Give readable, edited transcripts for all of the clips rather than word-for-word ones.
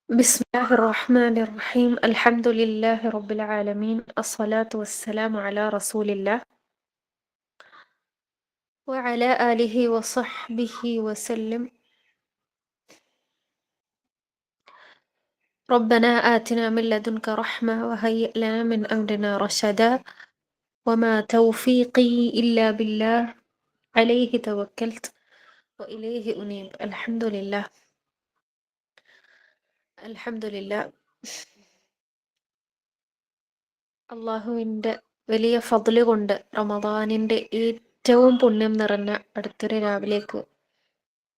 بسم الله الرحمن الرحيم الحمد لله رب العالمين الصلاة والسلام على رسول الله وعلى آله وصحبه وسلم. ربنا آتنا من لدنك رحمة وهيئ لنا من أمرنا رشدا وما توفيقي إلا بالله عليه توكلت وإليه أنيب. الحمد لله الحمد لله. അള്ളാഹുവിൻ്റെ വലിയ ഫضല് കൊണ്ട് റമദാനിൻ്റെ ഏറ്റവും പുണ്യം നിറഞ്ഞ അടുത്തൊരു രാവിലേക്ക്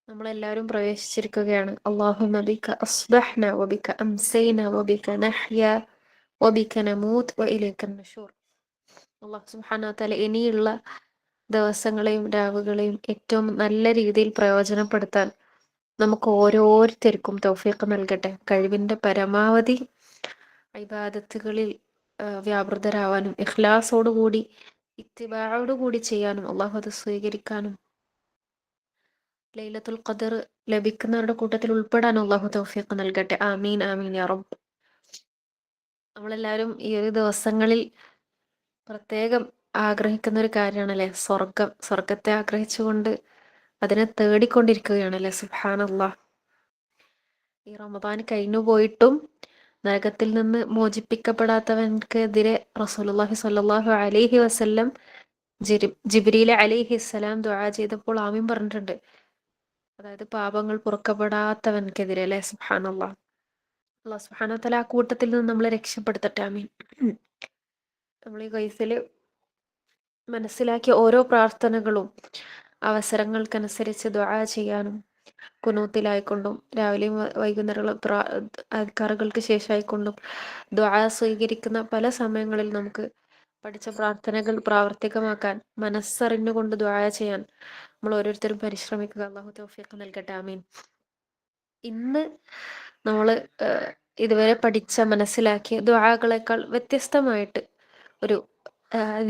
നമ്മളെല്ലാവരും പ്രവേശിച്ചിരിക്കുകയാണ്. അല്ലാഹുമ്മ ബിക അസ്ബഹ്ന വബിക അംസൈന വബിക നഹ്യ വബിക നമൂത് വഇലൈക നുശൂർ. അല്ലാഹു സുബ്ഹാനഹു വ തആല ഇനിയുള്ള ദിവസങ്ങളെയും രാവുകളെയും ഏറ്റവും നല്ല രീതിയിൽ പ്രയോജനപ്പെടുത്താൻ നമുക്ക് ഓരോരുത്തർക്കും തൗഫീഖ് നൽകട്ടെ. കഴിവിൻ്റെ പരമാവധി ഇബാദത്തുകളിൽ വ്യാപൃതരാവാനും ഇഖ്ലാസോടുകൂടി ഇത്തിബാഅോടുകൂടി ചെയ്യാനും അള്ളാഹു അത് സ്വീകരിക്കാനും ലൈലത്തുൽ ഖദർ ലഭിക്കുന്നവരുടെ കൂട്ടത്തിൽ ഉൾപ്പെടാൻ അള്ളാഹു തൗഫീഖ് നൽകട്ടെ. ആമീൻ ആമീൻ യാ റബ്ബ്. നമ്മളെല്ലാവരും ഈ ഒരു ദിവസങ്ങളിൽ പ്രത്യേകം ആഗ്രഹിക്കുന്ന ഒരു കാര്യമാണല്ലേ സ്വർഗത്തെ ആഗ്രഹിച്ചുകൊണ്ട് അതിനെ തേടിക്കൊണ്ടിരിക്കുകയാണല്ലേ. സുബ്ഹാനല്ലാഹ്. ഈ റമദാൻ കഴിഞ്ഞു പോയിട്ടും നരകത്തിൽ നിന്ന് മോചിപ്പിക്കപ്പെടാത്തവൻക്കെതിരെ റസൂലുള്ളാഹി സ്വല്ലല്ലാഹു അലൈഹി വസല്ലം ജിബ്രീൽ അലൈഹിസ്സലാം ദുആ ചെയ്തപ്പോൾ ആമീൻ പറഞ്ഞിട്ടുണ്ട്. അതായത് പാപങ്ങൾ പൊറുക്കപ്പെടാത്തവൻക്കെതിരെ അല്ലെ. സുബ്ഹാനല്ലാഹ്. അല്ലാഹു സുബ്ഹാനഹു വ തആല ആ കൂട്ടത്തിൽ നിന്ന് നമ്മളെ രക്ഷപ്പെടുത്തട്ടെ. ആമീൻ. നമ്മൾ ഈ വയസ്സിൽ മനസ്സിലാക്കിയ ഓരോ പ്രാർത്ഥനകളും അവസരങ്ങൾക്കനുസരിച്ച് ദുആ ചെയ്യാനും കുനൂത്തിലായിക്കൊണ്ടും രാവിലെയും വൈകുന്നേരമുള്ള അദ്കാറുകൾക്ക് ശേഷമായിക്കൊണ്ടും ദുആ സ്വീകരിക്കുന്ന പല സമയങ്ങളിൽ നമുക്ക് പഠിച്ച പ്രാർത്ഥനകൾ പ്രാവർത്തികമാക്കാൻ മനസ്സറിഞ്ഞുകൊണ്ട് ദുആ ചെയ്യാൻ നമ്മൾ ഓരോരുത്തരും പരിശ്രമിക്കുക. അല്ലാഹു തൗഫീഖ് നൽകട്ടെ. ആമീൻ. ഇന്ന് നമ്മൾ ഇതുവരെ പഠിച്ച മനസ്സിലാക്കിയ ദുആകളെക്കാൾ വ്യത്യസ്തമായിട്ട് ഒരു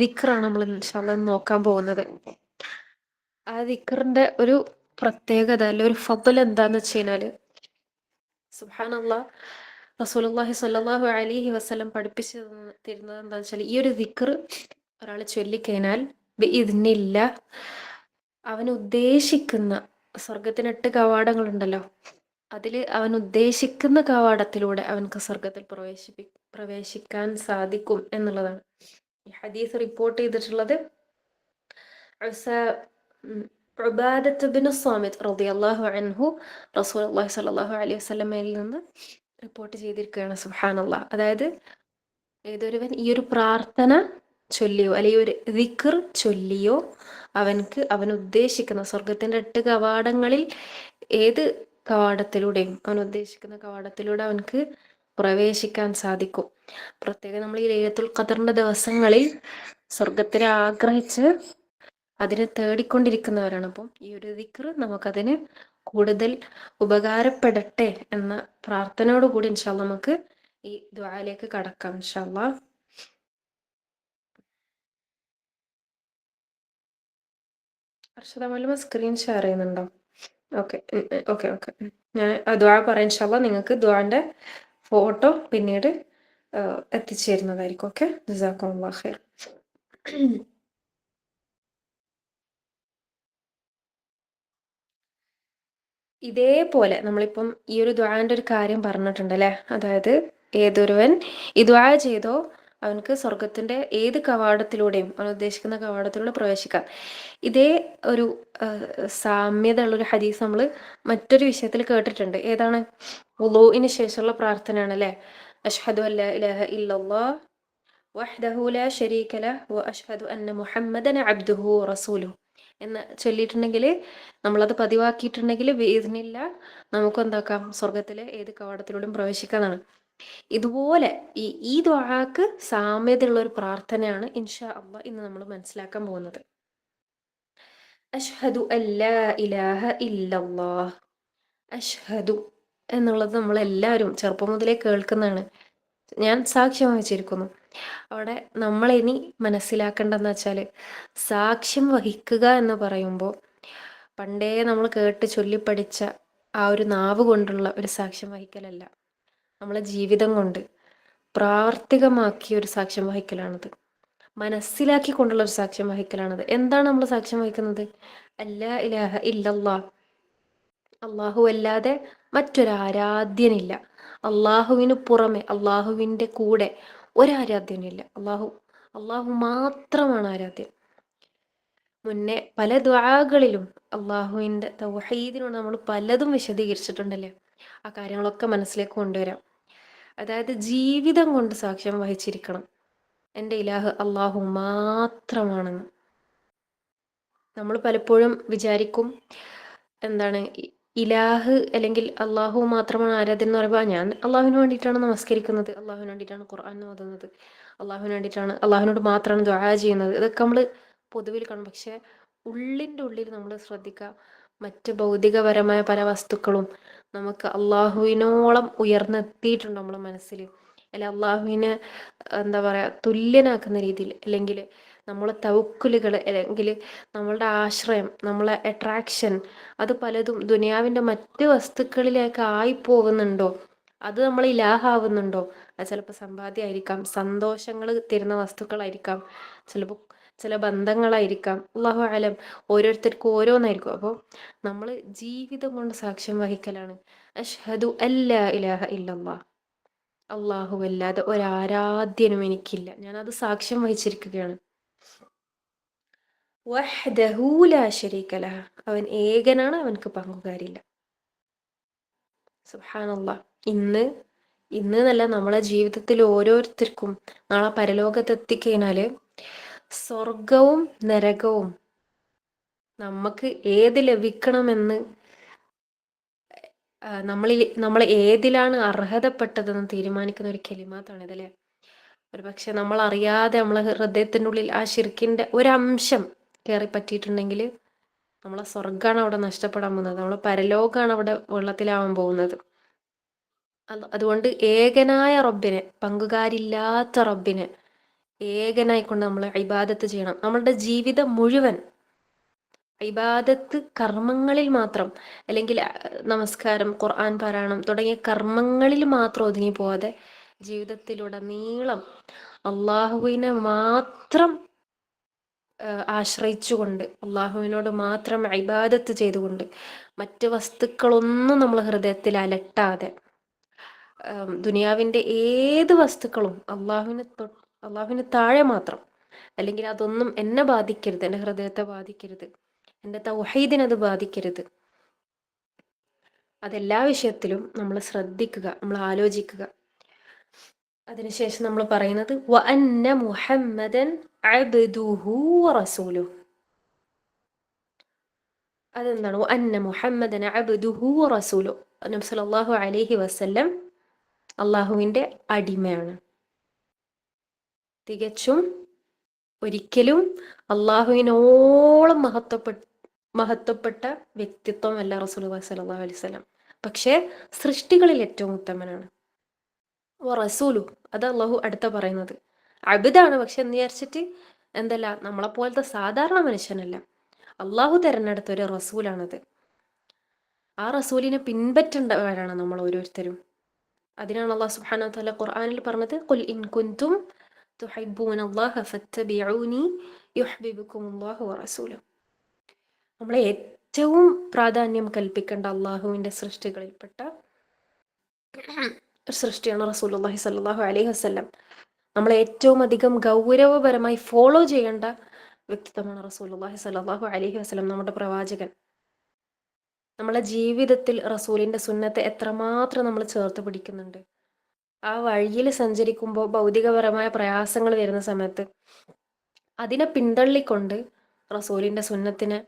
ദിക്റാണ് നമ്മൾ ഇൻഷാ അല്ലാഹ് നോക്കാൻ പോകുന്നത്. ആ ദിക്റിന്റെ ഒരു പ്രത്യേകത അല്ലെ ഒരു ഫضൽ എന്താന്ന് വെച്ച് കഴിഞ്ഞാല്, സുബ്ഹാനല്ലാഹ്, റസൂലുള്ളാഹി സ്വല്ലല്ലാഹു അലൈഹി വസല്ലം പഠിപ്പിച്ചു തരുന്നത് എന്താന്ന് വെച്ചാൽ, ഈ ഒരു ദിക്ർ ഒരാൾ ചൊല്ലിക്കഴിഞ്ഞാൽ ബിഇദ്നില്ലാഹ് അവൻ ഉദ്ദേശിക്കുന്ന സ്വർഗത്തിന് 8 കവാടങ്ങളുണ്ടല്ലോ, അതിൽ അവൻ ഉദ്ദേശിക്കുന്ന കവാടത്തിലൂടെ അവൻക്ക് സ്വർഗത്തിൽ പ്രവേശിക്കാൻ സാധിക്കും എന്നുള്ളതാണ്. ഈ ഹദീസ് റിപ്പോർട്ട് ചെയ്തിട്ടുള്ളത് ഉബാദത്ത് ബിൻ സ്വാമിത് റളിയല്ലാഹു അൻഹു റസൂലുള്ളാഹി സ്വല്ലല്ലാഹു അലൈഹി വസല്ലമയിൽ നിന്ന് റിപ്പോർട്ട് ചെയ്തിരിക്കുകയാണ്. സുബ്ഹാനല്ലാഹ്. അതായത് ഏതൊരുവൻ ഈ ഒരു പ്രാർത്ഥന ചൊല്ലിയോ അല്ലെങ്കിൽ ഒരു ദിക്ർ ചൊല്ലിയോ അവൻ ഉദ്ദേശിക്കുന്ന സ്വർഗത്തിന്റെ 8 കവാടങ്ങളിൽ ഏത് കവാടത്തിലൂടെയും അവൻ ഉദ്ദേശിക്കുന്ന കവാടത്തിലൂടെ അവൻക്ക് പ്രവേശിക്കാൻ സാധിക്കും. പ്രത്യേകം നമ്മൾ ഈ ലൈലത്തുൽ ഖദറിന്റെ ദിവസങ്ങളിൽ സ്വർഗത്തിനെ ആഗ്രഹിച്ച് അതിനെ തേടിക്കൊണ്ടിരിക്കുന്നവരാണ്. അപ്പം ഈ ഒരു ദിക്ർ നമുക്കതിന് കൂടുതൽ ഉപകാരപ്പെടട്ടെ എന്ന പ്രാർത്ഥനയോടുകൂടി ഇൻഷാ അല്ലാഹ് നമുക്ക് ഈ ദുആയിലേക്ക് കടക്കാം. ഇൻഷാ അല്ലാഹ്. അർഷദ മൗലമ സ്ക്രീൻ ഷെയർ ചെയ്യുന്നുണ്ടോ? Okay okay okay. ഞാൻ ദുആ പറയാം ഇൻഷാ അല്ലാഹ്. നിങ്ങൾക്ക് ദുആന്റെ ഫോട്ടോ പിന്നീട് എത്തിച്ചു തരുന്നതായിരിക്കും. ഓക്കെ. ജസാക്കല്ലാഹു ഖൈർ. ഇതേപോലെ നമ്മളിപ്പം ഈ ഒരു ദുആന്റെ ഒരു കാര്യം പറഞ്ഞിട്ടുണ്ട് അല്ലേ. അതായത് ഏതൊരുവൻ ഈ ദുആ ചെയ്തോ അവൻക്ക് സ്വർഗത്തിന്റെ ഏത് കവാടത്തിലൂടെയും അവൻ ഉദ്ദേശിക്കുന്ന കവാടത്തിലൂടെ പ്രവേശിക്കാം. ഇതേ ഒരു സാമ്യത ഉള്ളൊരു ഹദീസ് നമ്മൾ മറ്റൊരു വിഷയത്തിൽ കേട്ടിട്ടുണ്ട്. ഏതാണ്? വുളൂഇന് ശേഷമുള്ള പ്രാർത്ഥനയാണ് അല്ലേ. അഷ്ഹദു അല്ലാ ഇലാഹ ഇല്ലല്ലാഹ് വഹ്ദഹു ലാ ശരീക ലഹ് വ അഷ്ഹദു അന്ന മുഹമ്മദൻ അബ്ദുഹു റസൂലുഹു എന്ന് ചൊല്ലിയിട്ടുണ്ടെങ്കിൽ, നമ്മളത് പതിവാക്കിയിട്ടുണ്ടെങ്കിൽ ബിഇദ്നില്ല നമുക്ക് എന്താക്കാം, സ്വർഗത്തിലെ ഏത് കവാടത്തിലൂടെയും പ്രവേശിക്കാന്നാണ്. ഇതുപോലെ ഈ ദുആക്ക് സാമ്യതയുള്ള ഒരു പ്രാർത്ഥനയാണ് ഇൻഷാ അല്ലാഹ് ഇന്ന് നമ്മൾ മനസ്സിലാക്കാൻ പോകുന്നത്. അഷ്ഹദു അല്ലാ ഇലാഹ ഇല്ലല്ലാഹ്. അഷ്ഹദു എന്നുള്ളത് നമ്മളെല്ലാവരും ചെറുപ്പം മുതലേ കേൾക്കുന്നതാണ്. ഞാൻ സാക്ഷ്യം വഹിച്ചിരിക്കുന്നു. അവിടെ നമ്മളിനി മനസ്സിലാക്കേണ്ടതെന്ന് വെച്ചാൽ, സാക്ഷ്യം വഹിക്കുക എന്ന് പറയുമ്പോൾ പണ്ടേ നമ്മൾ കേട്ട് ചൊല്ലിപ്പഠിച്ച ആ ഒരു നാവ് കൊണ്ടുള്ള ഒരു സാക്ഷ്യം വഹിക്കലല്ല. നമ്മളെ ജീവിതം കൊണ്ട് പ്രാവർത്തികമാക്കിയ ഒരു സാക്ഷ്യം വഹിക്കലാണത്. മനസ്സിലാക്കിക്കൊണ്ടുള്ള ഒരു സാക്ഷ്യം വഹിക്കലാണത്. എന്താണ് നമ്മൾ സാക്ഷ്യം വഹിക്കുന്നത്? അല്ലാ ഇലാഹ ഇല്ലല്ലാ, അള്ളാഹു അല്ലാതെ മറ്റൊരാരാധ്യനില്ല. അള്ളാഹുവിന് പുറമെ, അള്ളാഹുവിൻ്റെ കൂടെ ഒരാരാധ്യനില്ല. അള്ളാഹു മാത്രമാണ് ആരാധ്യൻ. മുന്നേ പല ദുആകളിലും അള്ളാഹുവിൻ്റെ തൗഹീദിനോട് നമ്മൾ പലതും വിശദീകരിച്ചിട്ടുണ്ടല്ലേ. ആ കാര്യങ്ങളൊക്കെ മനസ്സിലേക്ക് കൊണ്ടുവരാം. അതായത് ജീവിതം കൊണ്ട് സാക്ഷ്യം വഹിച്ചിരിക്കണം, എൻ്റെ ഇലാഹ് അള്ളാഹു മാത്രമാണെന്ന്. നമ്മൾ പലപ്പോഴും വിചാരിക്കും, എന്താണ് ഇലാഹ് അല്ലെങ്കിൽ അള്ളാഹു മാത്രമാണ് ആരാധ്യൻ എന്ന് പറയുമ്പോൾ, ഞാൻ അള്ളാഹുവിന് വേണ്ടിയിട്ടാണ് നമസ്കരിക്കുന്നത്, അള്ളാഹുവിന് വേണ്ടിയിട്ടാണ് ഖുർആൻ ഓതുന്നത്, അള്ളാഹുവിന് വേണ്ടിയിട്ടാണ്, അള്ളാഹുവിനോട് മാത്രമാണ് ദുആ ചെയ്യുന്നത്, ഇതൊക്കെ നമ്മൾ പൊതുവിൽ കാണും. പക്ഷെ ഉള്ളിൻ്റെ ഉള്ളിൽ നമ്മൾ ശ്രദ്ധിക്കുക, മറ്റ് ഭൗതികപരമായ പല വസ്തുക്കളും നമുക്ക് അള്ളാഹുവിനോളം ഉയർന്നെത്തിയിട്ടുണ്ട് നമ്മളെ മനസ്സിൽ, അല്ലെ അള്ളാഹുവിനെ എന്താ പറയുക തുല്യനാക്കുന്ന രീതിയിൽ, അല്ലെങ്കിൽ നമ്മളെ തവക്കുലുകൾ, അല്ലെങ്കിൽ നമ്മളുടെ ആശ്രയം, നമ്മളെ അട്രാക്ഷൻ, അത് പലതും ദുനിയാവിൻ്റെ മറ്റ് വസ്തുക്കളിലേക്ക് ആയിപ്പോകുന്നുണ്ടോ, അത് നമ്മൾ ഇലാഹാവുന്നുണ്ടോ? അത് ചിലപ്പോൾ സമ്പാദ്യമായിരിക്കാം, സന്തോഷങ്ങൾ തരുന്ന വസ്തുക്കളായിരിക്കാം, ചിലപ്പോൾ ചില ബന്ധങ്ങളായിരിക്കാം, അല്ലാഹു അലം, ഓരോരുത്തർക്കും ഓരോന്നായിരിക്കും. അപ്പോൾ നമ്മൾ ജീവിതം കൊണ്ട് സാക്ഷ്യം വഹിക്കലാണ്, അഷ്ഹദു അല്ലാ ഇലാഹ ഇല്ലല്ലാഹ്, അള്ളാഹു അല്ലാതെ ഒരാരാധ്യനും എനിക്കില്ല, ഞാനത് സാക്ഷ്യം വഹിച്ചിരിക്കുകയാണ്. വഹ്ദഹു ലാ ശരീക ലഹ്, അവൻ ഏകനാണ്, അവൻക്ക് പങ്കുകാരില്ല. സുബ്ഹാനല്ലാഹ്. ഇന്ന് എന്നല്ല, നമ്മളെ ജീവിതത്തിൽ ഓരോരുത്തർക്കും നാളെ പരലോകത്ത് എത്തിക്കഴിഞ്ഞാൽ സ്വർഗവും നരകവും നമുക്ക് ഏത് ലഭിക്കണമെന്ന്, നമ്മൾ ഏതിലാണ് അർഹതപ്പെട്ടതെന്ന് തീരുമാനിക്കുന്ന ഒരു കലിമാത്താണ് ഇതല്ലേ. ഒരു പക്ഷെ നമ്മൾ അറിയാതെ നമ്മളെ ഹൃദയത്തിൻ്റെ ഉള്ളിൽ ആ ശിർക്കിൻ്റെ ഒരംശം കയറി പറ്റിയിട്ടുണ്ടെങ്കിൽ നമ്മളെ സ്വർഗ്ഗമാണ് അവിടെ നഷ്ടപ്പെടാൻ പോകുന്നത്, നമ്മളെ പരലോകമാണ് അവിടെ വെള്ളത്തിലാവാൻ പോകുന്നത്. അതുകൊണ്ട് ഏകനായ റബ്ബിനെ, പങ്കുകാരില്ലാത്ത റബ്ബിനെ ഏകനായിക്കൊണ്ട് നമ്മൾ ഇബാദത്ത് ചെയ്യണം. നമ്മളുടെ ജീവിതം മുഴുവൻ ഇബാദത്ത് കർമ്മങ്ങളിൽ മാത്രം, അല്ലെങ്കിൽ നമസ്കാരം, ഖുർആൻ പാരായണം തുടങ്ങിയ കർമ്മങ്ങളിൽ മാത്രം ഒതുങ്ങി പോവാതെ ജീവിതത്തിലുടനീളം അള്ളാഹുവിനെ മാത്രം ആശ്രയിച്ചുകൊണ്ട്, അള്ളാഹുവിനോട് മാത്രം ഇബാദത്ത് ചെയ്തുകൊണ്ട്, മറ്റ് വസ്തുക്കളൊന്നും നമ്മൾ ഹൃദയത്തിൽ അലട്ടാതെ, ദുനിയാവിൻ്റെ ഏത് വസ്തുക്കളും അള്ളാഹുവിന് താഴെ മാത്രം, അല്ലെങ്കിൽ അതൊന്നും എന്നെ ബാധിക്കരുത്, എൻ്റെ ഹൃദയത്തെ ബാധിക്കരുത്, എൻ്റെ തൗഹീദിനെ ബാധിക്കരുത്. അതെല്ലാ വിഷയത്തിലും നമ്മൾ ശ്രദ്ധിക്കുക, നമ്മൾ ആലോചിക്കുക. അതിനുശേഷം നമ്മൾ പറയുന്നത് വ അന്ന മുഹമ്മദൻ അബ്ദുഹു വറസൂലുഹു. അതെന്താണ്? വ അന്ന മുഹമ്മദൻ അബ്ദുഹു വറസൂലുഹു. നബി സല്ലല്ലാഹു അലൈഹി വസല്ലം അള്ളാഹുവിൻ്റെ അടിമയാണ്. തികച്ചും ഒരിക്കലും അള്ളാഹുവിനോളം മഹത്വപ്പെട്ട വ്യക്തിത്വമല്ല റസൂലുള്ളാഹി സ്വല്ലല്ലാഹു അലൈഹി വസല്ലം. പക്ഷേ സൃഷ്ടികളിൽ ഏറ്റവും ഉത്തമനാണ്. റസൂലു, അത് അള്ളാഹു അടുത്ത പറയുന്നത്. അബ്ദാണ്, പക്ഷെ എന്ന് വിചാരിച്ചിട്ട് എന്തല്ല, നമ്മളെപ്പോലത്തെ സാധാരണ മനുഷ്യനല്ല, അള്ളാഹു തിരഞ്ഞെടുത്ത ഒരു റസൂലാണത്. ആ റസൂലിനെ പിൻപറ്റേണ്ടവരാണ് നമ്മൾ ഓരോരുത്തരും. അതിനാണ് അള്ളാഹു സുബ്ഹാനഹു വ തആല ഖുർആനിൽ പറഞ്ഞത്, ഖുൽ ഇൻ കുൻതും തുഹിബ്ബൂനല്ലാഹ ഫത്തബിഊനി യുഹ്ബിബുകുമുല്ലാഹു വറസൂലുഹു. നമ്മളെ ഏറ്റവും പ്രാധാന്യം കൽപ്പിക്കേണ്ട അള്ളാഹുവിൻ്റെ സൃഷ്ടികളിൽപ്പെട്ട സൃഷ്ടിയാണ് റസൂലുള്ളാഹി സ്വല്ലല്ലാഹു അലൈഹി വസല്ലം. നമ്മൾ ഏറ്റവും അധികം ഗൗരവപരമായി ഫോളോ ചെയ്യേണ്ട വ്യക്തിത്വമാണ് റസൂലുള്ളാഹി സ്വല്ലല്ലാഹു അലൈഹി വസല്ലം, നമ്മുടെ പ്രവാചകൻ. നമ്മളെ ജീവിതത്തിൽ റസൂലിൻ്റെ സുന്നത്തെ എത്രമാത്രം നമ്മൾ ചേർത്ത് പിടിക്കുന്നുണ്ട്. ആ വഴിയിൽ സഞ്ചരിക്കുമ്പോൾ ഭൗതികപരമായ പ്രയാസങ്ങൾ വരുന്ന സമയത്ത് അതിനെ പിന്തള്ളിക്കൊണ്ട് റസൂലിൻ്റെ സുന്നത്തിനെ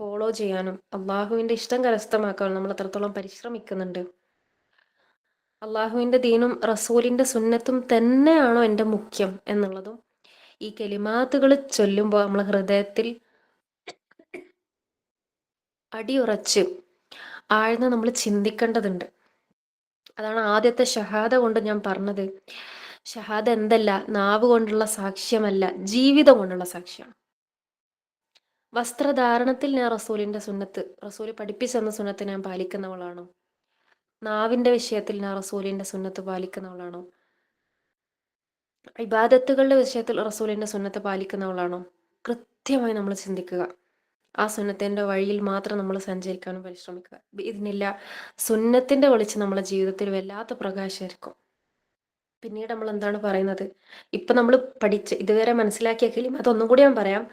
ഫോളോ ചെയ്യാനും അള്ളാഹുവിൻ്റെ ഇഷ്ടം കരസ്ഥമാക്കാനും നമ്മൾ എത്രത്തോളം പരിശ്രമിക്കുന്നുണ്ട്. അള്ളാഹുവിൻ്റെ ദീനും റസൂലിൻ്റെ സുന്നത്തും തന്നെയാണോ എൻ്റെ മുഖ്യം എന്നുള്ളതും ഈ കലിമാത്തുകൾ ചൊല്ലുമ്പോൾ നമ്മൾ ഹൃദയത്തിൽ അടിയുറച്ച് ആഴ്ന്ന് നമ്മൾ ചിന്തിക്കേണ്ടതുണ്ട്. അതാണ് ആദ്യത്തെ ഷഹാദ കൊണ്ട് ഞാൻ പറഞ്ഞത്. ഷഹാദ എന്തല്ല, നാവ് കൊണ്ടുള്ള സാക്ഷ്യമല്ല, ജീവിതം കൊണ്ടുള്ള സാക്ഷ്യമാണ്. വസ്ത്രധാരണത്തിൽ ഞാൻ റസൂലിൻ്റെ സുന്നത്ത്, റസൂൽ പഠിപ്പിച്ചെന്ന സുന്നത്ത് ഞാൻ പാലിക്കുന്നവളാണോ? നാവിൻ്റെ വിഷയത്തിൽ ഞാൻ റസൂലിൻ്റെ സുന്നത്ത് പാലിക്കുന്നവളാണോ? ഇബാദത്തുകളുടെ വിഷയത്തിൽ റസൂലിൻ്റെ സുന്നത്ത് പാലിക്കുന്നവളാണോ? കൃത്യമായി നമ്മൾ ചിന്തിക്കുക. ആ സുന്നത്തിൻ്റെ വഴിയിൽ മാത്രം നമ്മൾ സഞ്ചരിക്കാനും പരിശ്രമിക്കുക. ഇതിനില്ല, സുന്നത്തിൻ്റെ വെളിച്ചം നമ്മളെ ജീവിതത്തിൽ വല്ലാത്ത പ്രകാശമായിരിക്കും. പിന്നീട് നമ്മൾ എന്താണ് പറയുന്നത്? ഇപ്പം നമ്മൾ പഠിച്ച് ഇതുവരെ മനസ്സിലാക്കിയ കലിമ അതൊന്നും കൂടി ഞാൻ പറയാം.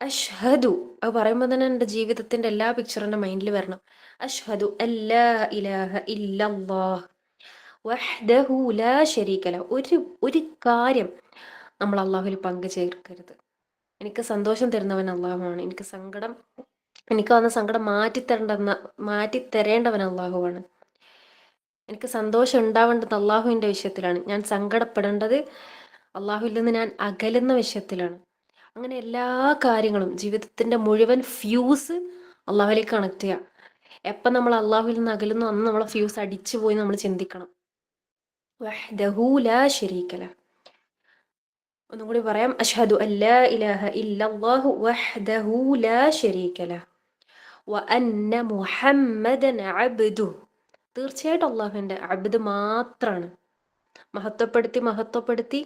അഷ്ഹദു, അത് പറയുമ്പോൾ തന്നെ എൻ്റെ ജീവിതത്തിൻ്റെ എല്ലാ പിക്ചറും എൻ്റെ മൈൻഡിൽ വരണം. അഷ്ഹദു അല്ലാ ഇലാഹ ഇല്ലല്ലാഹ് വഹ്ദഹു ലാ ശരീക ലഹു. ഒരു കാര്യം നമ്മൾ അള്ളാഹുവിൽ പങ്കു ചേർക്കരുത്. എനിക്ക് സന്തോഷം തരുന്നവൻ അള്ളാഹുവാണ്. എനിക്ക് വന്ന സങ്കടം മാറ്റിത്തരേണ്ടവൻ അള്ളാഹുവാണ്. എനിക്ക് സന്തോഷം ഉണ്ടാവേണ്ടത് അള്ളാഹുവിൻ്റെ വിഷയത്തിലാണ്. ഞാൻ സങ്കടപ്പെടേണ്ടത് അള്ളാഹുവിൽ നിന്ന് ഞാൻ അകലുന്ന വിഷയത്തിലാണ്. അങ്ങനെ എല്ലാ കാര്യങ്ങളും ജീവിതത്തിൻ്റെ മുഴുവൻ ഫ്യൂസ് അള്ളാഹുവിലേക്ക് കണക്ട് ചെയ്യുക. എപ്പം നമ്മൾ അള്ളാഹുവിൽ നിന്ന് അകലുന്നു അന്ന് നമ്മളെ ഫ്യൂസ് അടിച്ചു പോയി നമ്മൾ ചിന്തിക്കണം. വഹ്ദഹു ലാ ശരീക ലഹ്. ഒന്നും കൂടി പറയാം. അഷ്ഹദു അല്ലാ ഇലാഹ ഇല്ലല്ലാഹു വഹ്ദഹു ലാ ശരീക ലഹ് വ അന്ന മുഹമ്മദൻ അബ്ദുഹു. തീർച്ചയായിട്ടും അള്ളാഹുവിൻ്റെ അബ്ദ് മാത്രമാണ്. മഹത്വപ്പെടുത്തി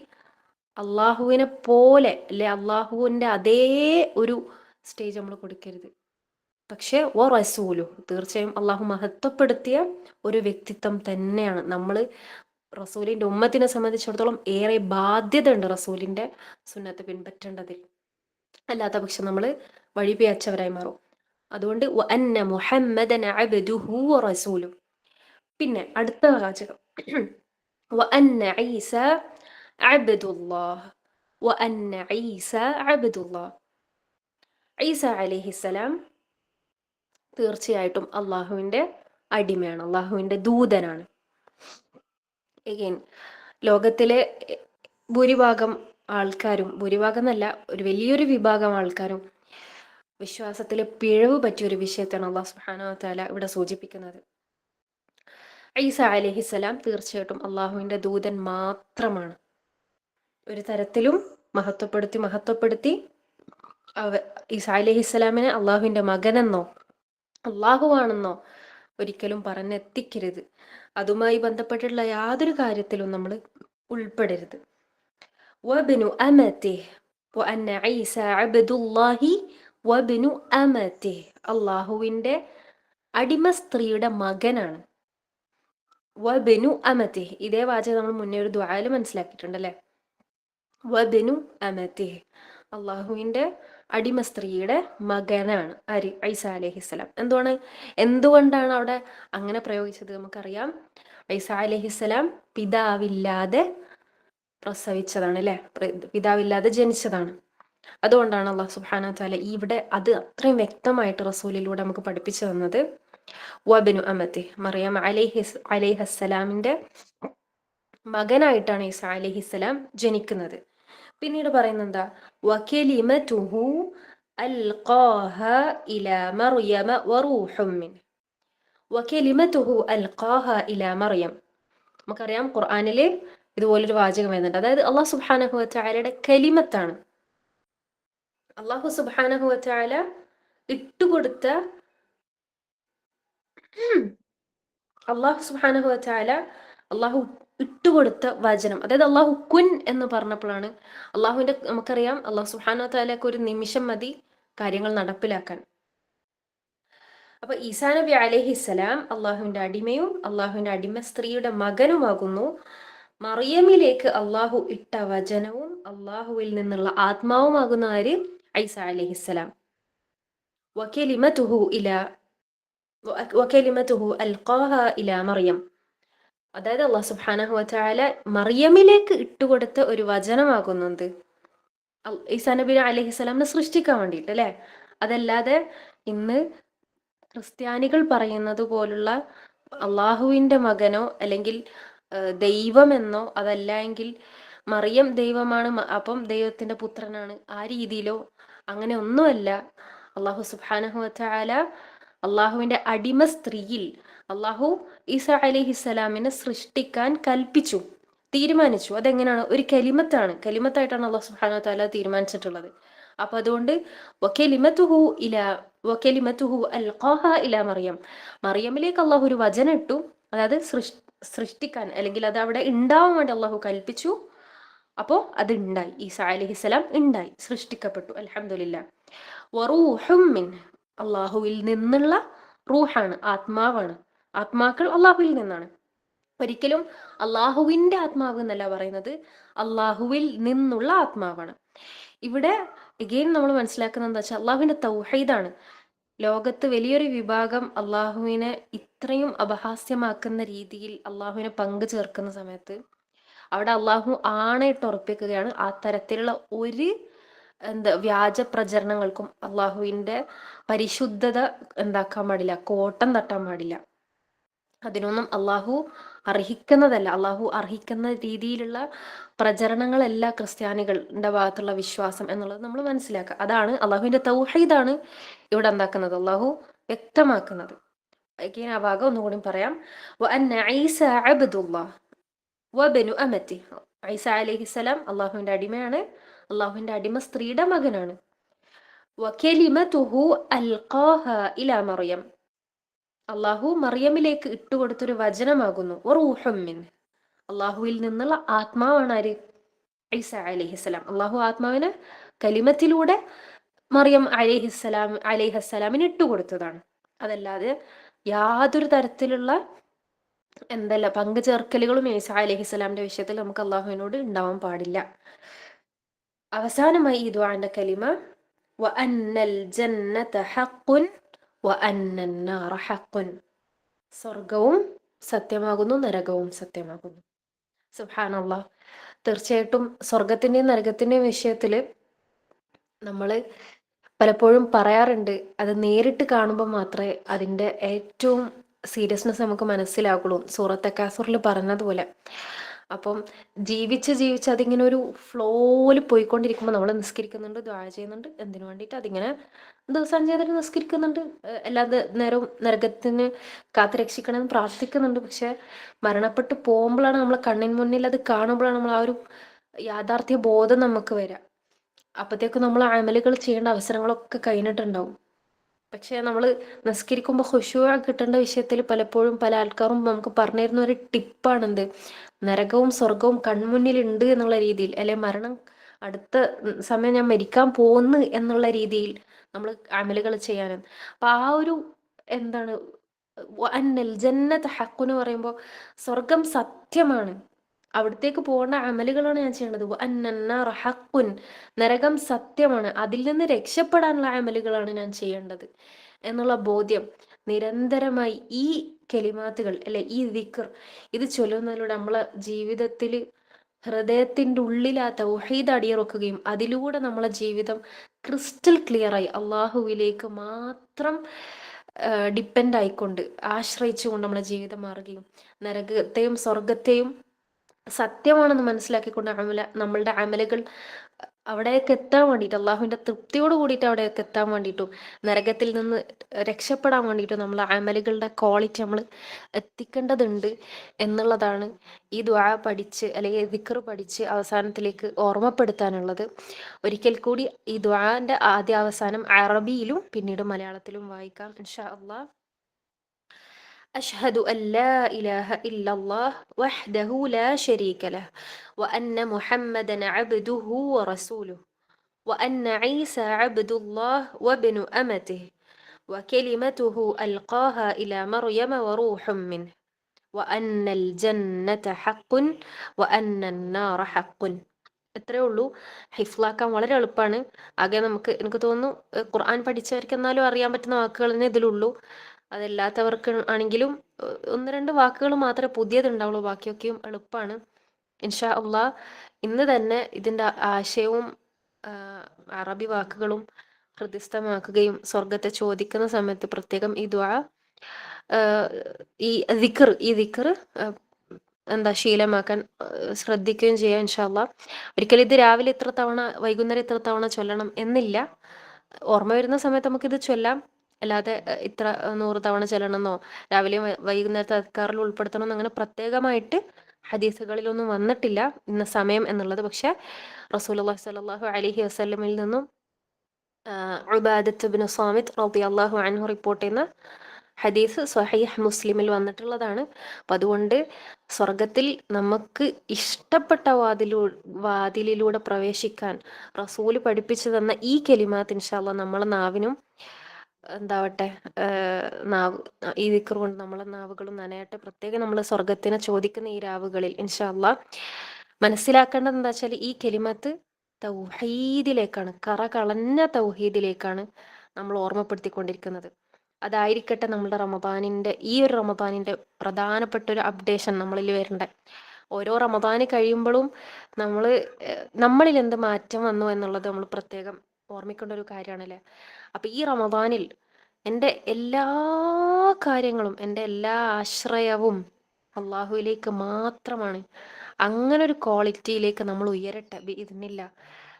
അള്ളാഹുവിനെ പോലെ അല്ലെ അള്ളാഹുവിൻ്റെ അതേ ഒരു സ്റ്റേജ് നമ്മൾ കൊടുക്കരുത്. പക്ഷേ ഓ റസൂലു, തീർച്ചയായും അള്ളാഹു മഹത്വപ്പെടുത്തിയ ഒരു വ്യക്തിത്വം തന്നെയാണ്. നമ്മൾ റസൂലിൻ്റെ ഉമ്മത്തിനെ സംബന്ധിച്ചിടത്തോളം ഏറെ ബാധ്യത ഉണ്ട് റസൂലിൻ്റെ സുന്നത്ത് പിൻപറ്റേണ്ടതിൽ. അല്ലാത്ത പക്ഷം നമ്മൾ വഴിപിഴച്ചവരായി മാറും. അതുകൊണ്ട് വ അന്ന മുഹമ്മദൻ അബ്ദുഹു വ റസൂലു. പിന്നെ അടുത്ത വാചകം വ അന്ന ഈസ അബ്ദുല്ലാഹ് വ അന്ന ഈസ അബ്ദുല്ലാഹ്. ഈസ അലൈഹിസ്സലാം തീർച്ചയായിട്ടും അള്ളാഹുവിൻ്റെ അടിമയാണ്, അള്ളാഹുവിൻ്റെ ദൂതനാണ്. എഗെയിൻ, ലോകത്തിലെ ഭൂരിഭാഗം ആൾക്കാരും, ഭൂരിഭാഗം എന്നല്ല ഒരു വലിയൊരു വിഭാഗം ആൾക്കാരും വിശ്വാസത്തിലെ പിഴവ് പറ്റിയൊരു വിഷയത്താണ് അള്ളാഹു സുബ്ഹാനഹു വ തആല ഇവിടെ സൂചിപ്പിക്കുന്നത്. ഈസ അലൈഹിസ്സലാം തീർച്ചയായിട്ടും അള്ളാഹുവിൻ്റെ ദൂതൻ മാത്രമാണ്. ഒരു തരത്തിലും മഹത്വപ്പെടുത്തി ഈസ അലൈഹിസ്സലാമിനെ അള്ളാഹുവിൻ്റെ മകനെന്നോ അള്ളാഹുവാണെന്നോ ഒരിക്കലും പറഞ്ഞെത്തിക്കരുത്. അതുമായി ബന്ധപ്പെട്ടുള്ള യാതൊരു കാര്യത്തിലും നമ്മൾ ഉൾപ്പെടരുത്. വബ്നു അമതിഹ് വ അന്ന ഈസ അബ്ദുല്ലാഹി വബ്നു അമതിഹ്. അള്ളാഹുവിൻ്റെ അടിമ സ്ത്രീയുടെ മകനാണ്. വബ്നു അമതിഹ്, ഇതേ വാചകം നമ്മൾ മുന്നേ ഒരു ദുആയിൽ മനസ്സിലാക്കിയിട്ടുണ്ടല്ലേ. വബ്നു അമതിഹ്, അള്ളാഹുവിൻ്റെ അടിമ സ്ത്രീയുടെ മകനാണ് ആര്? ഈസ അലൈഹിസ്സലാം. എന്തുകൊണ്ടാണ് അവിടെ അങ്ങനെ പ്രയോഗിച്ചത്? നമുക്കറിയാം, ഈസ അലൈഹിസ്സലാം പിതാവില്ലാതെ പ്രസവിച്ചതാണ് അല്ലേ, പിതാവില്ലാതെ ജനിച്ചതാണ്. അതുകൊണ്ടാണ് അള്ളാഹു സുബ്ഹാനഹു വ തആല ഇവിടെ അത് അത്രയും വ്യക്തമായിട്ട് റസൂലിലൂടെ നമുക്ക് പഠിപ്പിച്ചു തന്നത്. വബ്നു അമതിഹ്, മറിയം അലൈഹിസ്സലാമിൻ്റെ മകനായിട്ടാണ് ഈസ അലൈഹിസ്സലാം ജനിക്കുന്നത്. പിന്നീട് പറയുന്നത് എന്താ? വകലിമതുഹു അൽഖാഹ ഇലാ മറിയമ വറൂഹും മിൻഹു. വകലിമതുഹു അൽഖാഹ ഇലാ മറിയം. നമുക്കറിയാം ഖുർആനിൽ ഇതുപോലൊരു വാചകം വരുന്നുണ്ട്. അതായത് അള്ളാഹു സുബ്ഹാനഹു വ തആലയുടെ കലിമത്താണ്. അള്ളാഹു സുബ്ഹാനഹു വ തആല ഇട്ടുകൊടുത്ത അള്ളാഹു ഇട്ടുകൊടുത്ത വചനം. അതായത് അള്ളാഹു കുൻ എന്ന് പറഞ്ഞപ്പോഴാണ് അള്ളാഹുവിൻ്റെ, നമുക്കറിയാം അള്ളാഹു സുബ്ഹാനഹു വ തആലക്ക് ഒരു നിമിഷം മതി കാര്യങ്ങൾ നടപ്പിലാക്കാൻ. അപ്പൊ ഈസാ നബി അലൈഹിസ്സലാം അള്ളാഹുവിൻ്റെ അടിമയും അള്ളാഹുവിൻ്റെ അടിമ സ്ത്രീയുടെ മകനുമാകുന്നു. മറിയമിലേക്ക് അള്ളാഹു ഇട്ട വചനവും അള്ളാഹുവിൽ നിന്നുള്ള ആത്മാവുമാകുന്ന ആര്? ഈസ അലൈഹിസ്സലാം. വകലിമതുഹു അൽഖാഹ ഇലാ മറിയം. അതായത് അള്ളാഹു സുബ്ഹാനഹു വ തആല മറിയമിലേക്ക് ഇട്ടുകൊടുത്ത ഒരു വചനമാകുന്നത് ഈസാ നബി അലൈഹിസ്സലാമിനെ സൃഷ്ടിക്കാൻ വേണ്ടിയിട്ട് അല്ലേ. അതല്ലാതെ ഇന്ന് ക്രിസ്ത്യാനികൾ പറയുന്നത് പോലുള്ള അള്ളാഹുവിൻ്റെ മകനോ അല്ലെങ്കിൽ ദൈവമെന്നോ, അതല്ല എങ്കിൽ മറിയം ദൈവമാണ് അപ്പം ദൈവത്തിൻ്റെ പുത്രനാണ്, ആ രീതിയിലോ അങ്ങനെ ഒന്നുമല്ല. അള്ളാഹു സുബ്ഹാനഹു വ തആല അള്ളാഹുവിൻ്റെ അടിമ സ്ത്രീയിൽ അള്ളാഹു ഈസ അലൈഹിസ്സലാമിനെ സൃഷ്ടിക്കാൻ കൽപ്പിച്ചു, തീരുമാനിച്ചു. അതെങ്ങനെയാണ്? ഒരു കലിമത്തായിട്ടാണ് അള്ളാഹു സുബ്ഹാനഹു വ തആല തീരുമാനിച്ചിട്ടുള്ളത്. അപ്പൊ അതുകൊണ്ട് വകലിമതുഹു ഇലാ വകലിമതുഹു അൽഖാഹ ഇലാ മറിയം. മറിയമിലേക്ക് അള്ളാഹു ഒരു വചനം ഇട്ടു, അതായത് സൃഷ്ടിക്കാൻ, അല്ലെങ്കിൽ അത് അവിടെ ഉണ്ടാവാൻ വേണ്ടി അള്ളാഹു കൽപ്പിച്ചു. അപ്പോൾ അത് ഉണ്ടായി, ഈസാ അലൈഹിസ്സലാം ഉണ്ടായി, സൃഷ്ടിക്കപ്പെട്ടു. അൽഹംദുലില്ലാ. വറൂഹും മിൻ, അള്ളാഹുവിൽ നിന്നുള്ള റൂഹാണ്, ആത്മാവാണ്. ആത്മാക്കൾ അള്ളാഹുവിൽ നിന്നാണ്. ഒരിക്കലും അള്ളാഹുവിന്റെ ആത്മാവ് എന്നല്ല പറയുന്നത്, അള്ളാഹുവിൽ നിന്നുള്ള ആത്മാവാണ്. ഇവിടെ എഗെയിൻ നമ്മൾ മനസ്സിലാക്കുന്നത് എന്താ വെച്ചാൽ അള്ളാഹുവിന്റെ തൗഹീദാണ്. ലോകത്ത് വലിയൊരു വിഭാഗം അള്ളാഹുവിനെ ഇത്രയും അപഹാസ്യമാക്കുന്ന രീതിയിൽ അള്ളാഹുവിനെ പങ്കു ചേർക്കുന്ന സമയത്ത് അവിടെ അള്ളാഹു ആണയിട്ട് ഉറപ്പിക്കുകയാണ്, ആ തരത്തിലുള്ള ഒരു വ്യാജ പ്രചരണങ്ങൾക്കും അള്ളാഹുവിന്റെ പരിശുദ്ധത എന്താക്കാൻ പാടില്ല, കോട്ടം തട്ടാൻ പാടില്ല. അതിനൊന്നും അള്ളാഹു അർഹിക്കുന്നതല്ല. അള്ളാഹു അർഹിക്കുന്ന രീതിയിലുള്ള പ്രചരണങ്ങളല്ല ക്രിസ്ത്യാനികളുടെ ഭാഗത്തുള്ള വിശ്വാസം എന്നുള്ളത് നമ്മൾ മനസ്സിലാക്കുക. അതാണ് അള്ളാഹുവിന്റെ തൗഹീദാണ് ഇവിടെ എന്താക്കുന്നത്, അള്ളാഹു വ്യക്തമാക്കുന്നത്. ആ ഭാഗം ഒന്നുകൂടി പറയാം. വഅന്ന ഈസ അബ്ദുല്ലാഹ് വബനു അമതി. ഈസ അലൈഹിസ്സലാം അള്ളാഹുവിന്റെ അടിമയാണ്, അള്ളാഹുവിന്റെ അടിമ സ്ത്രീയുടെ മകനാണ്. വകലിമതുഹു അൽഖാഹ ഇലാ മറിയം, അള്ളാഹു മറിയമിലേക്ക് ഇട്ടുകൊടുത്തൊരു വചനമാകുന്നു. വറൂഹും മിൻ, അള്ളാഹുവിൽ നിന്നുള്ള ആത്മാവാണ് ആര്? ഈസ അലൈഹിസ്സലാം. അള്ളാഹു ആത്മാവിനെ കലിമത്തിലൂടെ മറിയം അലൈഹസ്സലാമിന് ഇട്ടുകൊടുത്തതാണ്. അതല്ലാതെ യാതൊരു തരത്തിലുള്ള പങ്കു ചേർക്കലുകളും ഈസ അലൈഹിസ്സലാമിന്റെ വിഷയത്തിൽ നമുക്ക് അള്ളാഹുവിനോട് ഉണ്ടാവാൻ പാടില്ല. അവസാനമായി ഈ ദുആന്റെ കലിമ വഅന്നൽ ജന്നത ഹഖ്ഖുൻ വഅന്നൻ നാറ ഹഖ്ഖുൻ, സ്വർഗവും സത്യമാകുന്നു, നരകവും സത്യമാകുന്നു. സുബ്ഹാനല്ലാഹ്. തീർച്ചയായിട്ടും സ്വർഗത്തിന്റെയും നരകത്തിന്റെയും വിഷയത്തില് നമ്മൾ പലപ്പോഴും പറയാറുണ്ട്, അത് നേരിട്ട് കാണുമ്പോൾ മാത്രമേ അതിൻ്റെ ഏറ്റവും സീരിയസ്നെസ് നമുക്ക് മനസ്സിലാകുള്ളൂ, സൂറത്തെ കാസുറിൽ പറഞ്ഞതുപോലെ. അപ്പം ജീവിച്ച് അതിങ്ങനെ ഒരു ഫ്ലോയിൽ പോയിക്കൊണ്ടിരിക്കുമ്പോൾ നമ്മൾ നിസ്കരിക്കുന്നുണ്ട്, ദുആ ചെയ്യുന്നുണ്ട്, എന്തിനു വേണ്ടിയിട്ട്? അതിങ്ങനെ ദിവസം ചെയ്തിട്ട് നിസ്കരിക്കുന്നുണ്ട്, എല്ലാ നേരവും നരകത്തിന് കാത്തു രക്ഷിക്കണമെന്ന് പ്രാർത്ഥിക്കുന്നുണ്ട്. പക്ഷെ മരണപ്പെട്ട് പോകുമ്പോഴാണ് നമ്മളെ കണ്ണിന് മുന്നിൽ അത് കാണുമ്പോഴാണ് നമ്മൾ ആ ഒരു യാഥാർത്ഥ്യ ബോധം നമുക്ക് വരാം. അപ്പോഴത്തേക്കും നമ്മൾ അമലുകൾ ചെയ്യേണ്ട അവസരങ്ങളൊക്കെ കഴിഞ്ഞിട്ടുണ്ടാവും. പക്ഷെ നമ്മൾ നിസ്കരിക്കുമ്പോൾ ഖുശൂഅ കിട്ടേണ്ട വിഷയത്തിൽ പലപ്പോഴും പല ആൾക്കാരും നമുക്ക് പറഞ്ഞു തരുന്ന ഒരു ടിപ്പാണെന്ത്, നരകവും സ്വർഗവും കൺമുന്നിലുണ്ട് എന്നുള്ള രീതിയിൽ, അല്ലെ മരണം അടുത്ത സമയം ഞാൻ മരിക്കാൻ പോകുന്നു എന്നുള്ള രീതിയിൽ നമ്മൾ അമലുകൾ ചെയ്യാനും. അപ്പൊ ആ ഒരു എന്താണ് അന്നൽ ജന്നത്ത് ഹഖ്ഖുന്ന് പറയുമ്പോൾ സ്വർഗം സത്യമാണ്, അവിടത്തേക്ക് പോകേണ്ട അമലുകളാണ് ഞാൻ ചെയ്യേണ്ടത്. അന്നന്നാറ ഹഖ്ഖുൻ, നരകം സത്യമാണ്, അതിൽ നിന്ന് രക്ഷപ്പെടാനുള്ള അമലുകളാണ് ഞാൻ ചെയ്യേണ്ടത് എന്നുള്ള ബോധ്യം നിരന്തരമായി ഈ കലിമാത്തുകൾ, അല്ലെ ഈ ദിക്ർ, ഇത് ചൊല്ലുന്നതിലൂടെ നമ്മളെ ജീവിതത്തിൽ ഹൃദയത്തിൻ്റെ ഉള്ളിൽ ആ തൗഹീദ് അടിയുറക്കുകയും അതിലൂടെ നമ്മളെ ജീവിതം ക്രിസ്റ്റൽ ക്ലിയറായി അള്ളാഹുവിലേക്ക് മാത്രം ഡിപ്പെൻഡ് ആയിക്കൊണ്ട്, ആശ്രയിച്ചുകൊണ്ട് നമ്മളെ ജീവിതം മാറുകയും നരകത്തെയും സ്വർഗത്തെയും സത്യമാണെന്ന് മനസ്സിലാക്കിക്കൊണ്ട് നമ്മളുടെ അമലുകൾ അവിടേക്ക് എത്താൻ വേണ്ടിയിട്ട്, അള്ളാഹുവിന്റെ തൃപ്തിയോട് കൂടിയിട്ട് അവിടേക്ക് എത്താൻ വേണ്ടിയിട്ടും നരകത്തിൽ നിന്ന് രക്ഷപ്പെടാൻ വേണ്ടിയിട്ടും നമ്മൾ അമലുകളുടെ ക്വാളിറ്റി നമ്മൾ എത്തിക്കേണ്ടതുണ്ട് എന്നുള്ളതാണ് ഈ ദുആ പഠിച്ച്, അല്ലെങ്കിൽ ദിക്ർ പഠിച്ച് അവസാനത്തിലേക്ക് ഓർമ്മപ്പെടുത്താനുള്ളത്. ഒരിക്കൽ കൂടി ഈ ദുആന്റെ ആദ്യ അവസാനം അറബിയിലും പിന്നീട് മലയാളത്തിലും വായിക്കാം ഇൻഷാ അള്ളാഹ്. أشهد أن لا إله إلا الله وحده لا شريك له وأن محمدا عبده ورسوله وأن عيسى عبد الله وابن أمته وكلمته ألقاها إلى مريم وروح منه وأن الجنة حق وأن النار حق. ഇത്രയേ ഉള്ളൂ. ഹിഫ്ലാക്കാൻ വളരെ എളുപ്പമാണ്. ആകെ എനിക്ക് തോന്നുന്നു ഖുർആൻ പഠിച്ചവർക്ക് എന്നാലും അറിയാൻ പറ്റുന്ന വാക്കുകൾ തന്നെ ഇതിലുള്ളൂ. അതല്ലാത്തവർക്ക് ആണെങ്കിലും ഒന്ന് രണ്ട് വാക്കുകൾ മാത്രമേ പുതിയതുണ്ടാവുള്ളൂ, ബാക്കിയൊക്കെയും എളുപ്പമാണ്. ഇൻഷാ അള്ളാഹ് ഇന്ന് തന്നെ ഇതിൻ്റെ ആശയവും അറബി വാക്കുകളും ഹൃദിസ്ഥമാക്കുകയും സ്വർഗത്തെ ചോദിക്കുന്ന സമയത്ത് പ്രത്യേകം ഈ ദുആ, ഈ ദിക്ർ ശീലമാക്കാൻ ശ്രദ്ധിക്കുകയും ചെയ്യാം ഇൻഷാ അള്ളാഹ്. ഒരിക്കലും ഇത് രാവിലെ ഇത്ര തവണ, വൈകുന്നേരം ഇത്ര തവണ ചൊല്ലണം എന്നില്ല. ഓർമ്മ വരുന്ന സമയത്ത് നമുക്കിത് ചൊല്ലാം, അല്ലാതെ ഇത്ര 100 തവണ ചൊല്ലണമെന്നോ രാവിലെയും വൈകുന്നേരത്തെ അദ്കാറിൽ ഉൾപ്പെടുത്തണമെന്നോ അങ്ങനെ പ്രത്യേകമായിട്ട് ഹദീസുകളിലൊന്നും വന്നിട്ടില്ല ഇന്ന സമയം എന്നുള്ളത്. പക്ഷെ റസൂലുള്ളാഹി സ്വല്ലല്ലാഹു അലൈഹി വസല്ലമയിൽ നിന്നും ഉബാദത്ത് ബിൻ സാമിത് റളിയല്ലാഹു അൻഹു റിപ്പോർട്ട് ചെയ്യുന്ന ഹദീസ് സ്വഹീഹ് മുസ്ലിമിൽ വന്നിട്ടുള്ളതാണ്. അപ്പം അതുകൊണ്ട് സ്വർഗത്തിൽ നമുക്ക് ഇഷ്ടപ്പെട്ട വാതിലിലൂടെ പ്രവേശിക്കാൻ റസൂല് പഠിപ്പിച്ചു തന്ന ഈ കെലിമാത്ത് ഇൻഷാ അല്ലാഹ് നമ്മളെ നാവിനും എന്താവട്ടെ, നാവ് ഈ ദിക്ർ കൊണ്ട് നമ്മളെ നാവുകളും നനയട്ടെ. പ്രത്യേകം നമ്മൾ സ്വർഗത്തിനെ ചോദിക്കുന്ന ഈ രാവുകളിൽ ഇൻഷാ അല്ലാഹ് മനസ്സിലാക്കേണ്ടത് എന്താ വെച്ചാൽ ഈ കെലിമത്ത് തൗഹീദിലേക്കാണ്, കറ കളഞ്ഞ തൗഹീദിലേക്കാണ് നമ്മൾ ഓർമ്മപ്പെടുത്തിക്കൊണ്ടിരിക്കുന്നത്. അതായിരിക്കട്ടെ നമ്മുടെ ഈ ഒരു റമദാനിന്റെ പ്രധാനപ്പെട്ട ഒരു അപ്ഡേഷൻ നമ്മളിൽ വരണ്ടേ. ഓരോ റമദാന് കഴിയുമ്പോഴും നമ്മൾ നമ്മളിൽ എന്ത് മാറ്റം വന്നു എന്നുള്ളത് നമ്മൾ പ്രത്യേകം ഓർമ്മിക്കേണ്ട ഒരു കാര്യമാണല്ലേ. അപ്പൊ ഈ റമദാനിൽ എൻ്റെ എല്ലാ കാര്യങ്ങളും, എൻ്റെ എല്ലാ ആശ്രയവും അള്ളാഹുവിലേക്ക് മാത്രമാണ്. അങ്ങനെ ഒരു ക്വാളിറ്റിയിലേക്ക് നമ്മൾ ഉയരട്ടെ ബിഇദ്നില്ല.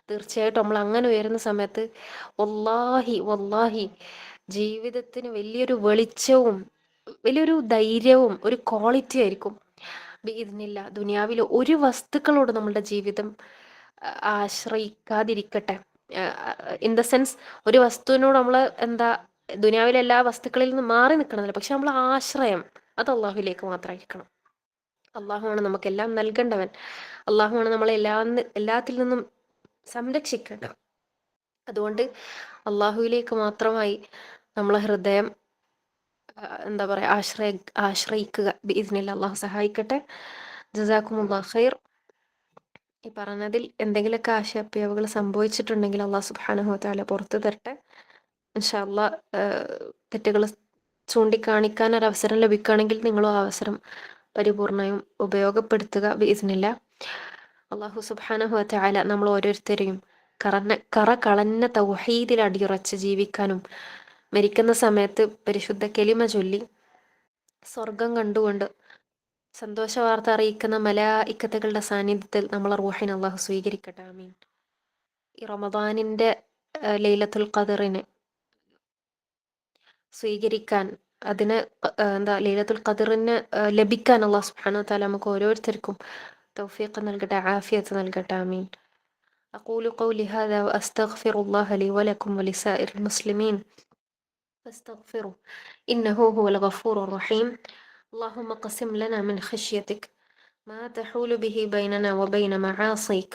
തീർച്ചയായിട്ടും നമ്മൾ അങ്ങനെ ഉയരുന്ന സമയത്ത് വല്ലാഹി വല്ലാഹി ജീവിതത്തിന് വലിയൊരു വെളിച്ചവും വലിയൊരു ധൈര്യവും ഒരു ക്വാളിറ്റി ആയിരിക്കും ബിഇദ്നില്ല. ദുനിയാവിലെ ഒരു വസ്തുക്കളോട് നമ്മളുടെ ജീവിതം ആശ്രയിക്കാതിരിക്കട്ടെ. ഇൻ ദ സെൻസ്, ഒരു വസ്തുവിനോട് നമ്മൾ എന്താ ദുനിയാവിലെ എല്ലാ വസ്തുക്കളിൽ നിന്ന് മാറി നിൽക്കണമെന്നില്ല, പക്ഷെ നമ്മൾ ആശ്രയം അത് അള്ളാഹുലേക്ക് മാത്രമായിരിക്കണം. അള്ളാഹുവാണ് നമുക്കെല്ലാം നൽകേണ്ടവൻ. അള്ളാഹുവാണ് നമ്മളെ എല്ലാത്തിൽ നിന്നും സംരക്ഷിക്കേണ്ടവൻ. അതുകൊണ്ട് അള്ളാഹുവിലേക്ക് മാത്രമായി നമ്മളെ ഹൃദയം എന്താ പറയുക ആശ്രയിക്കുക ബിഇദ്നില്ല. അള്ളാഹു സഹായിക്കട്ടെ. ജസാക്കുമുല്ലാഹ് ഖൈർ. ഈ പറഞ്ഞതിൽ എന്തെങ്കിലുമൊക്കെ ആശയപ്പിഴവുകൾ സംഭവിച്ചിട്ടുണ്ടെങ്കിൽ അള്ളാഹു സുബ്ഹാനഹു വതആല പുറത്തു തരട്ടെ. ഇൻഷാ അള്ളാഹ് തെറ്റുകൾ ചൂണ്ടിക്കാണിക്കാൻ ഒരു അവസരം ലഭിക്കുകയാണെങ്കിൽ നിങ്ങളും ആ അവസരം പരിപൂർണയും ഉപയോഗപ്പെടുത്തുക ബിഇദ്നില്ല. അള്ളാഹു സുബ്ഹാനഹു വതആല നമ്മൾ ഓരോരുത്തരെയും കറ കളഞ്ഞ തൗഹീദിൽ അടിയുറച്ച് ജീവിക്കാനും മരിക്കുന്ന സമയത്ത് പരിശുദ്ധ കെലിമ ചൊല്ലി സ്വർഗം കണ്ടുകൊണ്ട് സന്തോഷ വാർത്ത അറിയിക്കുന്ന മലായിക്കത്തുകളുടെ സാന്നിധ്യത്തിൽ നമ്മളെ റൂഹിനെ അള്ളാഹു സ്വീകരിക്കട്ടെ. ആമീൻ. ഈ റമദാനിന്റെ ലൈലത്തുൽ ഖദറിനെ സ്വീകരിക്കാൻ, അതിന് എന്താ ലൈലത്തുൽ ഖദറിന് ലഭിക്കാൻ അള്ളാഹു സുബ്ഹാനഹു വതആല നമുക്ക് ഓരോരുത്തർക്കും തൗഫീഖ് നൽകട്ടെ, ആഫിയത്ത് നൽകട്ടെ. ആമീൻ. أقول قولي هذا وأستغفر الله لي ولكم ولسائر المسلمين فاستغفروه إنه هو الغفور الرحيم. اللهم قسم لنا من خشيتك ما تحول به بيننا وبين معاصيك،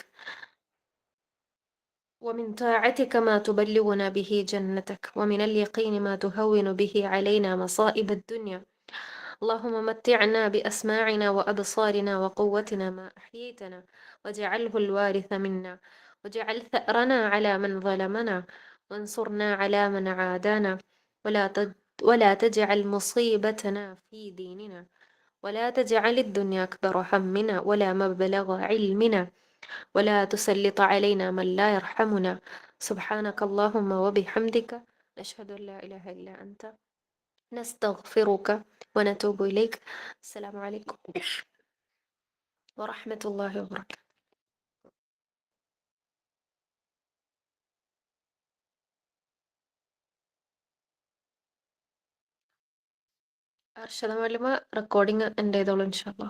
ومن طاعتك ما تبلغنا به جنتك، ومن اليقين ما تهون به علينا مصائب الدنيا. اللهم متعنا بأسماعنا وأبصارنا وقوتنا ما أحييتنا، واجعله الوارث منا، واجعل ثأرنا على من ظلمنا، وانصرنا على من عادانا، ولا تجعل مصيبتنا في ديننا، ولا تجعل الدنيا أكبر همنا ولا مبلغ علمنا، ولا تسلط علينا من لا يرحمنا. سبحانك اللهم وبحمدك، نشهد أن لا إله إلا أنت، نستغفرك ونتوب إليك. السلام عليكم ورحمة الله وبركاته. അർഷദ മാലിമ റെക്കോർഡിംഗ് എൻ്റെ ചെയ്തോളൂ ഇൻഷാ അല്ലാ.